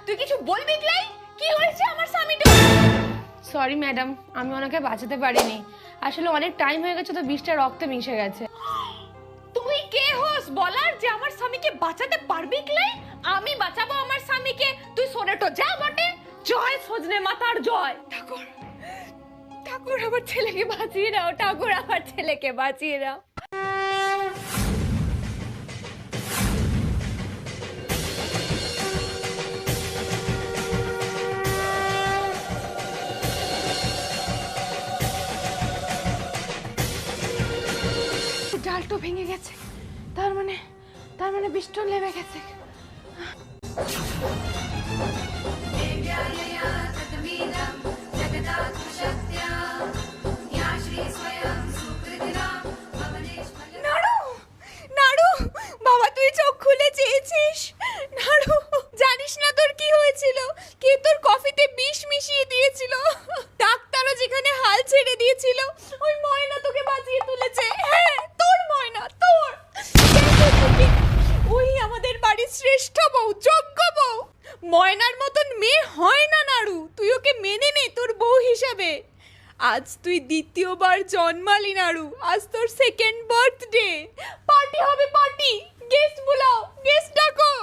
তুই কিছু বলবি ক্লাই? কি হয়েছে আমার স্বামীটা? সরি ম্যাডাম, আমি ওনাকে বাঁচাতে পারিনি। আসলে অনেক টাইম হয়ে গেছে তো বিষটা রক্তে মিশে গেছে। তুই কে হোস বলার যে আমার স্বামীকে বাঁচাতে পারবি ক্লাই? আমি বাঁচাবো আমার স্বামীকে, তুই সরেটো যা বটে। জয় সজনে মাতার জয়। ঠাকুর, ঠাকুর আমার ছেলেকে বাঁচিয়ে দাও, ঠাকুর আমার ছেলেকে বাঁচিয়ে দাও। ডালটো ভেঙে গেছে, তার মানে বিষটা লেগে গেছে। নাড়ু, নাড়ু, বাবা তুই চোখ খুলে চেয়েছিস? নাড়ু, জানিস না তোর কি হয়েছিল? কে তোর কফিতে বিষ মিশিয়ে দিয়েছিল? ডাক্তারও যেখানে হাল ছেড়ে দিয়েছিল, ওই ময়না তোকে বাঁচিয়ে তুলেছে। হ্যাঁ, তোর ময়না, তোর। ওই আমাদের বাড়ির শ্রেষ্ঠ বউ, যোগ্য বউ। ময়নার মতন মেয়ে হয় না নাড়ু, তুই ওকে মেনে নে তোর বউ হিসাবে। আজ তুই দ্বিতীয়বার জন্মালি নাড়ু, আজ তোর সেকেন্ড বার্থডে। পার্টি হবে, পার্টি। গেস্ট বুলাও, গেস্ট ডাকো।